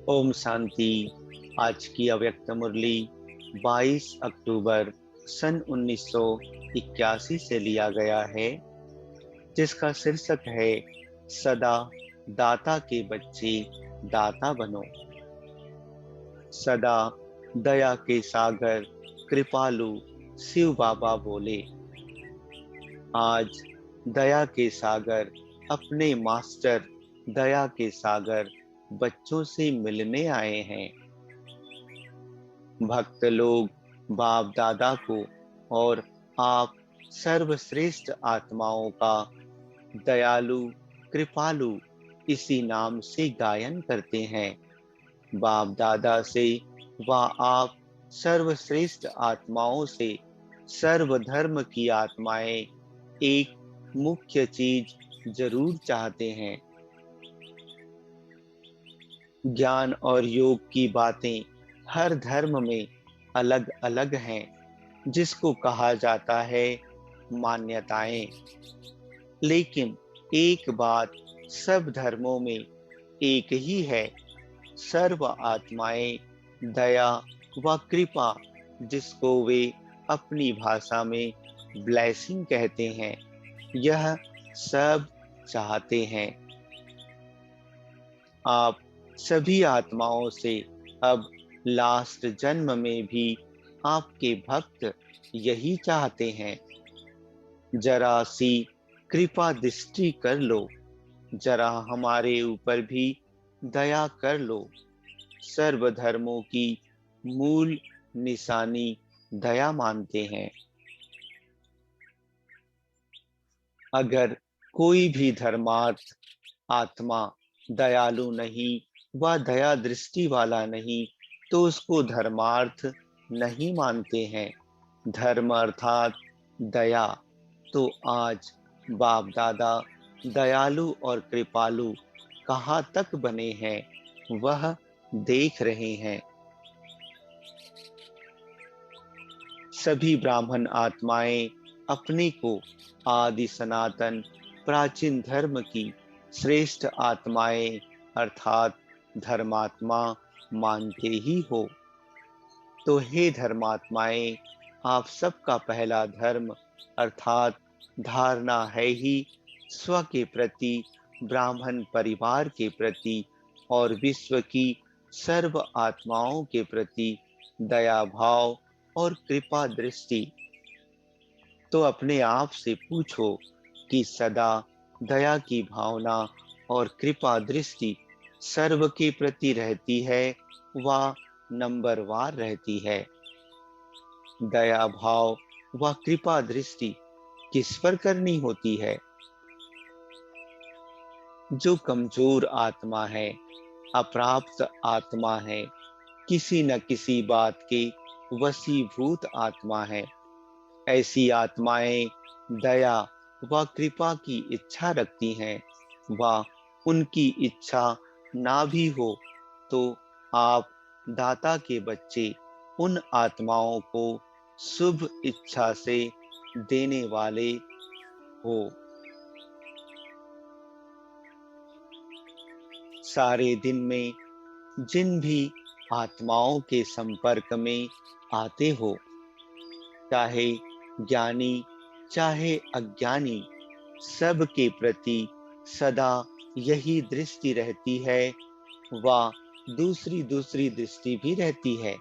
ओम शांति। आज की अव्यक्त मुरली 22 अक्टूबर सन 1981 से लिया गया है, जिसका शीर्षक है सदा दाता के बच्चे दाता बनो। सदा दया के सागर कृपालु शिव बाबा बोले, आज दया के सागर अपने मास्टर दया के सागर बच्चों से मिलने आए हैं। भक्त लोग बाप दादा को और आप सर्वश्रेष्ठ आत्माओं का दयालु कृपालु इसी नाम से गायन करते हैं। बाप दादा से व आप सर्वश्रेष्ठ आत्माओं से सर्वधर्म की आत्माएं एक मुख्य चीज जरूर चाहते हैं। ज्ञान और योग की बातें हर धर्म में अलग अलग हैं, जिसको कहा जाता है मान्यताएं। लेकिन एक बात सब धर्मों में एक ही है, सर्व आत्माएं दया व कृपा, जिसको वे अपनी भाषा में ब्लेसिंग कहते हैं, यह सब चाहते हैं। आप सभी आत्माओं से अब लास्ट जन्म में भी आपके भक्त यही चाहते हैं। जरा सी कृपा दृष्टि कर लो, जरा हमारे ऊपर भी दया कर लो। सर्व धर्मों की मूल निशानी दया मानते हैं। अगर कोई भी धर्मार्थ आत्मा दयालु नहीं व दया दृष्टि वाला नहीं, तो उसको धर्मार्थ नहीं मानते हैं। धर्म अर्थात दया। तो आज बाप दादा दयालु और कृपालु कहाँ तक बने हैं, वह देख रहे हैं। सभी ब्राह्मण आत्माएं अपने को आदि सनातन प्राचीन धर्म की श्रेष्ठ आत्माएं अर्थात धर्मात्मा मानते ही हो। तो हे धर्मात्माएं, आप सबका पहला धर्म अर्थात धारणा है ही स्व के प्रति, ब्राह्मण परिवार के प्रति और विश्व की सर्व आत्माओं के प्रति दया भाव और कृपा दृष्टि। तो अपने आप से पूछो कि सदा दया की भावना और कृपा दृष्टि सर्व के प्रति रहती है व नंबरवार रहती है। दया भाव व कृपा दृष्टि किस पर करनी होती है? जो कमजोर आत्मा है, अप्राप्त आत्मा है, किसी न किसी बात के वशीभूत आत्मा है, ऐसी आत्माएं दया व कृपा की इच्छा रखती हैं। व उनकी इच्छा ना भी हो तो आप दाता के बच्चे उन आत्माओं को शुभ इच्छा से देने वाले हो। सारे दिन में जिन भी आत्माओं के संपर्क में आते हो, चाहे ज्ञानी चाहे अज्ञानी, सब के प्रति सदा यही दृष्टि रहती है व दूसरी दूसरी दृष्टि भी रहती है।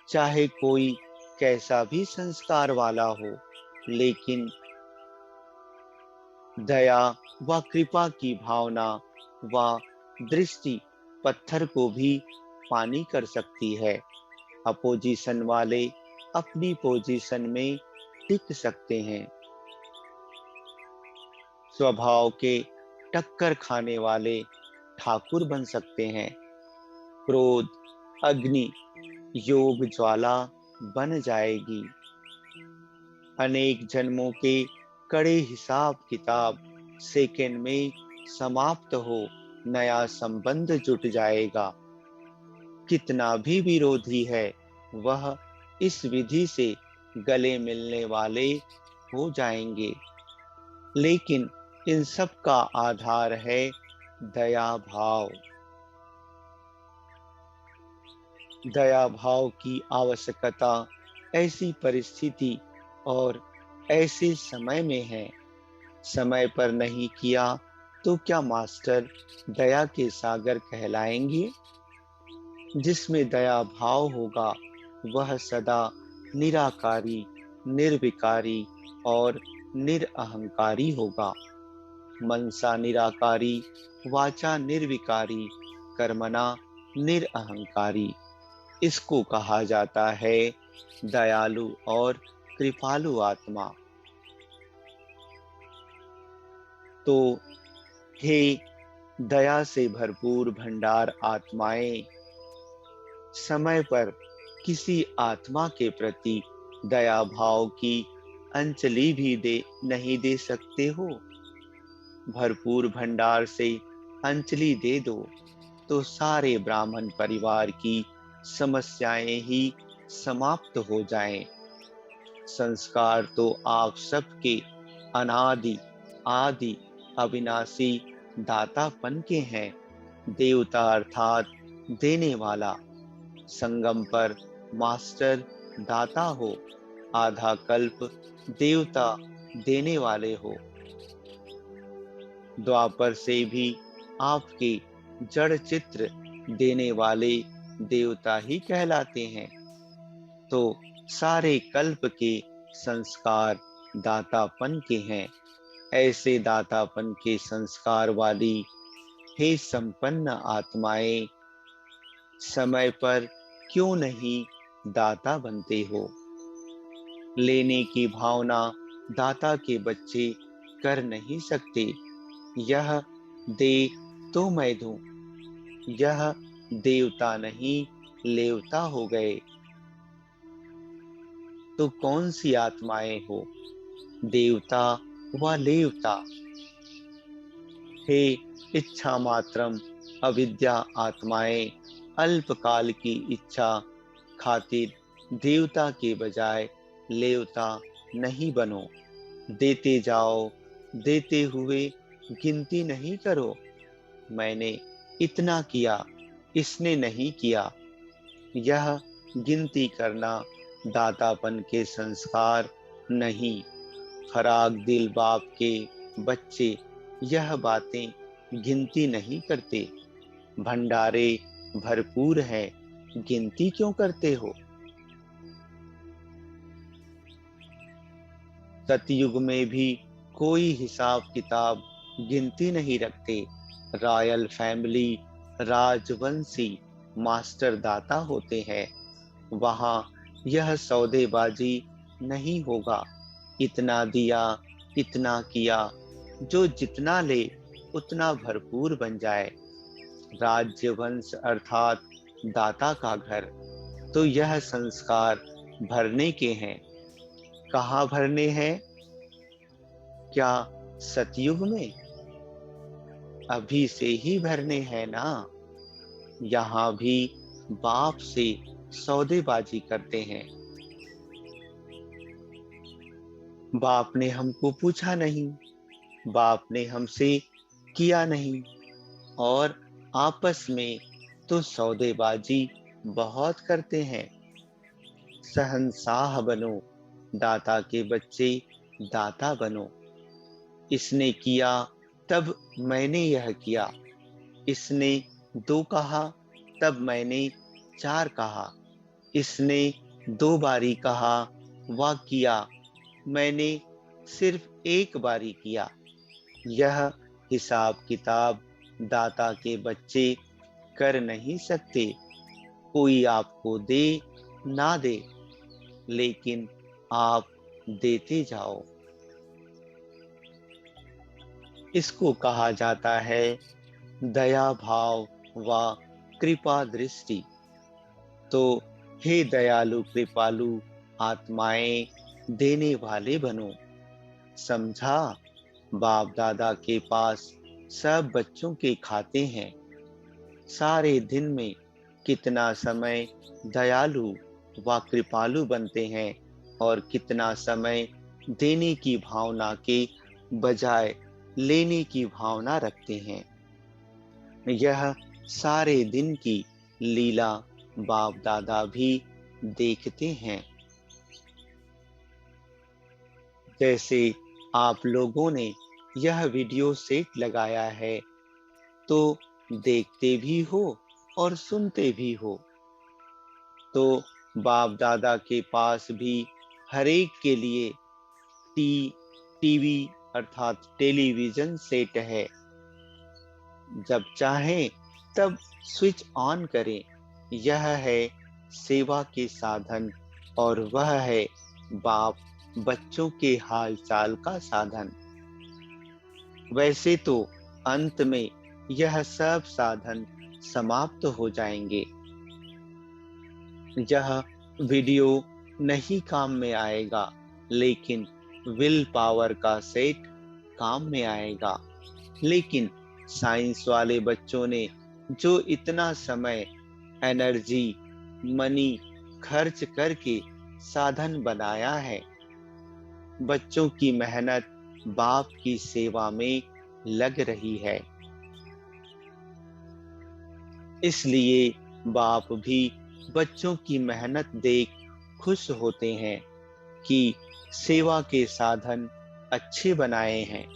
चाहे कोई कैसा भी संस्कार वाला हो, लेकिन दया व कृपा की भावना व दृष्टि पत्थर को भी पानी कर सकती है। अपोजिशन वाले अपनी पोजीशन में टिक सकते हैं। स्वभाव के टक्कर खाने वाले ठाकुर बन सकते हैं। क्रोध अग्नि योग ज्वाला बन जाएगी। अनेक जन्मों के कड़े हिसाब किताब सेकंड में समाप्त हो नया संबंध जुट जाएगा। कितना भी विरोधी है, वह इस विधि से गले मिलने वाले हो जाएंगे। लेकिन इन सब का आधार है दया भाव। दया भाव की आवश्यकता ऐसी परिस्थिति और ऐसे समय में है। समय पर नहीं किया तो क्या मास्टर दया के सागर कहलाएंगे? जिसमें दया भाव होगा वह सदा निराकारी, निर्विकारी और निरअहंकारी होगा। मनसा निराकारी, वाचा निर्विकारी, कर्मणा निरअहंकारी। इसको कहा जाता है दयालु और कृपालु आत्मा। तो हे दया से भरपूर भंडार आत्माएं, समय पर किसी आत्मा के प्रति दया भाव की अंजलि भी दे नहीं दे सकते हो? भरपूर भंडार से अंजलि दे दो तो सारे ब्राह्मण परिवार की समस्याएं ही समाप्त हो जाएं। संस्कार तो आप सबके अनादि आदि अविनाशी दातापन के हैं। देवता अर्थात देने वाला। संगम पर मास्टर दाता हो, आधा कल्प देवता देने वाले हो। द्वापर से भी आपके जड़ चित्र देने वाले देवता ही कहलाते हैं। तो सारे कल्प के संस्कार दातापन के हैं। ऐसे दातापन के संस्कार वाली हे संपन्न आत्माएं, समय पर क्यों नहीं दाता बनते हो? लेने की भावना दाता के बच्चे कर नहीं सकते। यह दे तो मैं दूं, यह देवता नहीं लेवता हो गए। तो कौन सी आत्माएं हो, देवता व लेवता? हे इच्छा मात्रम अविद्या आत्माएं, अल्पकाल की इच्छा खातिर देवता के बजाय लेवता नहीं बनो। देते जाओ, देते हुए गिनती नहीं करो। मैंने इतना किया, इसने नहीं किया। यह गिनती करना दातापन के संस्कार नहीं। फराक दिल बाप के बच्चे यह बातें गिनती नहीं करते। भंडारे भरपूर हैं, गिनती क्यों करते हो? सतयुग में भी कोई हिसाब किताब गिनती नहीं रखते। रॉयल फैमिली, राजवंशी मास्टर दाता होते हैं। वहां यह सौदेबाजी नहीं होगा। इतना दिया, इतना किया, जो जितना ले उतना भरपूर बन जाए। राज्यवंश अर्थात दाता का घर। तो यह संस्कार भरने के हैं। कहाँ भरने हैं? क्या सतयुग में? अभी से ही भरने हैं ना। यहाँ भी बाप से सौदेबाजी करते हैं। बाप ने हमको पूछा नहीं, बाप ने हमसे किया नहीं, और आपस में तो सौदेबाजी बहुत करते हैं। शहंशाह बनो, दाता के बच्चे दाता बनो। इसने किया तब मैंने यह किया। इसने दो कहा तब मैंने चार कहा। इसने दो बारी कहा व किया, मैंने सिर्फ एक बारी किया। यह हिसाब किताब दाता के बच्चे कर नहीं सकते। कोई आपको दे ना दे, लेकिन आप देते जाओ। इसको कहा जाता है दया भाव व कृपा दृष्टि। तो हे दयालु कृपालु आत्माएं, देने वाले बनो। समझा? बाप दादा के पास सब बच्चों के खाते हैं। सारे दिन में कितना समय दयालु व कृपालु बनते हैं और कितना समय देने की भावना के बजाय लेने की भावना रखते हैं। यह सारे दिन की लीला बाप दादा भी देखते हैं। जैसे आप लोगों ने यह वीडियो सेट लगाया है, तो देखते भी हो और सुनते भी हो। तो बाप दादा के पास भी हर एक के लिए टी टीवी अर्थात टेलीविजन सेट है। जब चाहें तब स्विच ऑन करें। यह है सेवा के साधन और वह है बाप बच्चों के हाल चाल का साधन। वैसे तो अंत में यह सब साधन समाप्त हो जाएंगे। यह वीडियो नहीं काम में आएगा, लेकिन विल पावर का सेट काम में आएगा। लेकिन साइंस वाले बच्चों ने जो इतना समय, एनर्जी, मनी खर्च करके साधन बनाया है, बच्चों की मेहनत बाप की सेवा में लग रही है। इसलिए बाप भी बच्चों की मेहनत देख खुश होते हैं कि सेवा के साधन अच्छे बनाए हैं।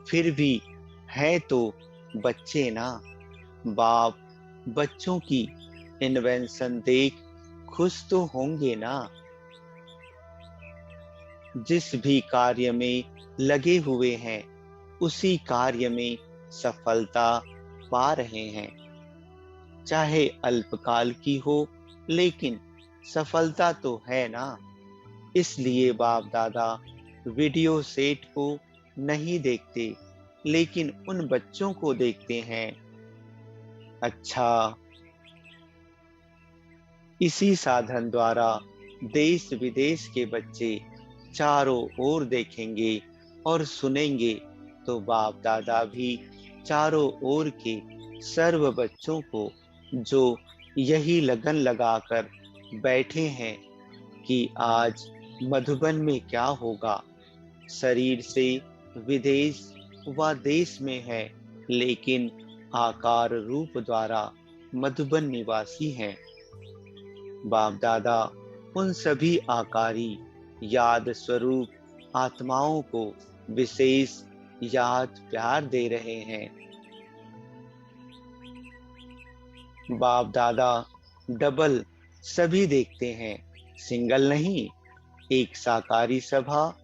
फिर भी है तो बच्चे ना, बाप बच्चों की इन्वेंशन देख खुश तो होंगे ना। जिस भी कार्य में लगे हुए हैं, उसी कार्य में सफलता पा रहे हैं। चाहे अल्पकाल की हो, लेकिन सफलता तो है ना। इसलिए बाप दादा वीडियो सेट को नहीं देखते, लेकिन उन बच्चों को देखते हैं। अच्छा, इसी साधन द्वारा देश विदेश के बच्चे चारों ओर देखेंगे और सुनेंगे, तो बाप दादा भी चारों ओर के सर्व बच्चों को, जो यही लगन लगाकर बैठे हैं कि आज मधुबन में क्या होगा, शरीर से विदेश व देश में है, लेकिन आकार रूप द्वारा मधुबन निवासी हैं। बाप दादा उन सभी आकारी याद स्वरूप आत्माओं को विशेष याद प्यार दे रहे हैं। बाप दादा डबल सभी देखते हैं, सिंगल नहीं। एक साकारी सभा,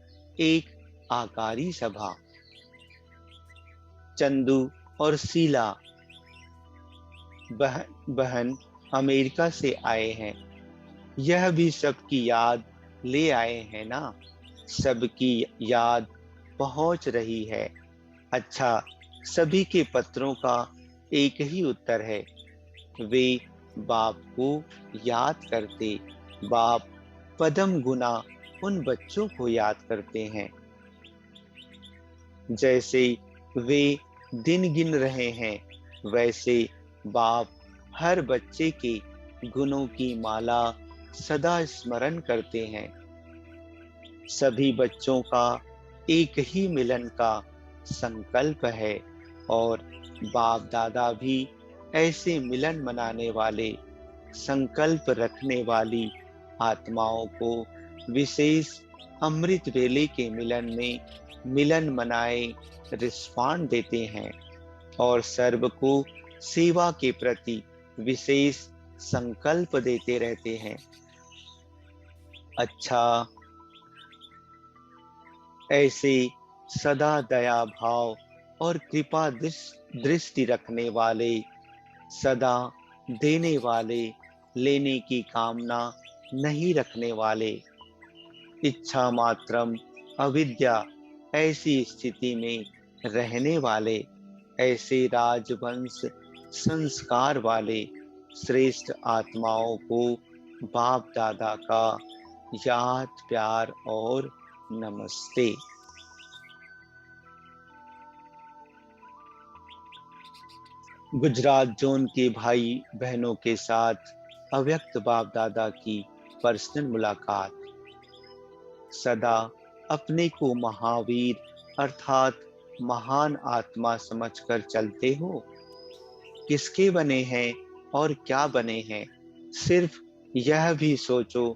एक आकारी सभा। चंदू और शीला बहन अमेरिका से आए हैं। यह भी सबकी याद ले आए हैं ना। सबकी याद पहुंच रही है। अच्छा, सभी के पत्रों का एक ही उत्तर है। वे बाप को याद करते, बाप पदम गुना उन बच्चों को याद करते हैं। जैसे वे दिन गिन रहे हैं, वैसे बाप हर बच्चे के गुणों की माला सदा स्मरण करते हैं। सभी बच्चों का एक ही मिलन का संकल्प है और बाप दादा भी ऐसे मिलन मनाने वाले, संकल्प रखने वाली आत्माओं को विशेष अमृत वेले के मिलन में मिलन मनाए रिस्पांड देते हैं और सर्व को सेवा के प्रति विशेष संकल्प देते रहते हैं। अच्छा, ऐसे सदा दया भाव और कृपा दृष्टि रखने वाले, सदा देने वाले, लेने की कामना नहीं रखने वाले, इच्छा मात्रम अविद्या ऐसी स्थिति में रहने वाले, ऐसे राजवंश संस्कार वाले श्रेष्ठ आत्माओं को बाप दादा का याद प्यार और नमस्ते। गुजरात जोन के भाई बहनों के साथ अव्यक्त बाप दादा की पर्सनल मुलाकात। सदा अपने को महावीर अर्थात महान आत्मा समझकर चलते हो। किसके बने हैं और क्या बने हैं, सिर्फ यह भी सोचो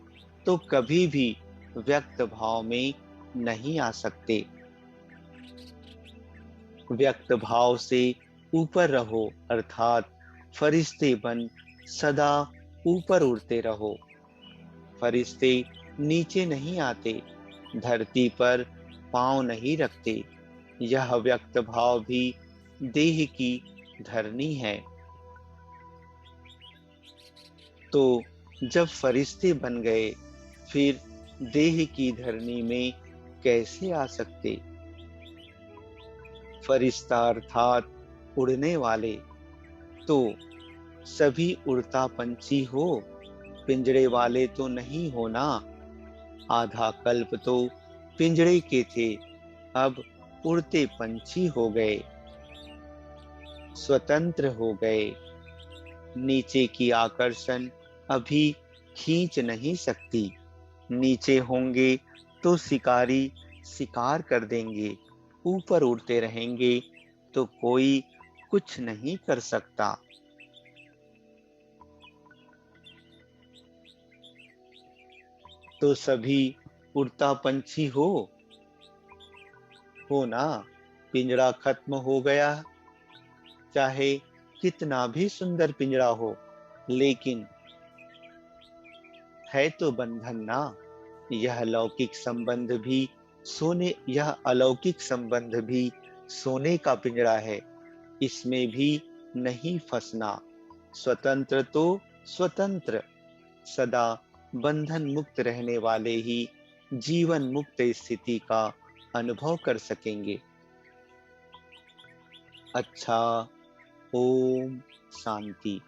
तो कभी भी व्यक्त भाव में नहीं आ सकते। व्यक्त भाव से ऊपर रहो, अर्थात फरिश्ते बन सदा ऊपर उड़ते रहो। फरिश्ते नीचे नहीं आते, धरती पर पांव नहीं रखते। यह व्यक्त भाव भी देह की धरनी है। तो जब फरिश्ते बन गए, फिर देह की धरनी में कैसे आ सकते? फरिश्ता अर्थात उड़ने वाले, तो सभी उड़ता पंछी हो, पिंजड़े वाले तो नहीं हो ना। आधा कल्प तो पिंजड़े के थे, अब उड़ते पंछी हो गए, स्वतंत्र हो गए। नीचे की आकर्षण अभी खींच नहीं सकती। नीचे होंगे तो शिकारी शिकार कर देंगे, ऊपर उड़ते रहेंगे तो कोई कुछ नहीं कर सकता। तो सभी उड़ता पंछी हो ना। पिंजड़ा खत्म हो गया, चाहे कितना भी सुंदर पिंजड़ा हो, लेकिन है तो बंधन ना। यह अलौकिक संबंध भी सोने का पिंजड़ा है, इसमें भी नहीं फंसना। स्वतंत्र तो स्वतंत्र, सदा बंधन मुक्त रहने वाले ही जीवन मुक्त स्थिति का अनुभव कर सकेंगे। अच्छा, ओम शांति।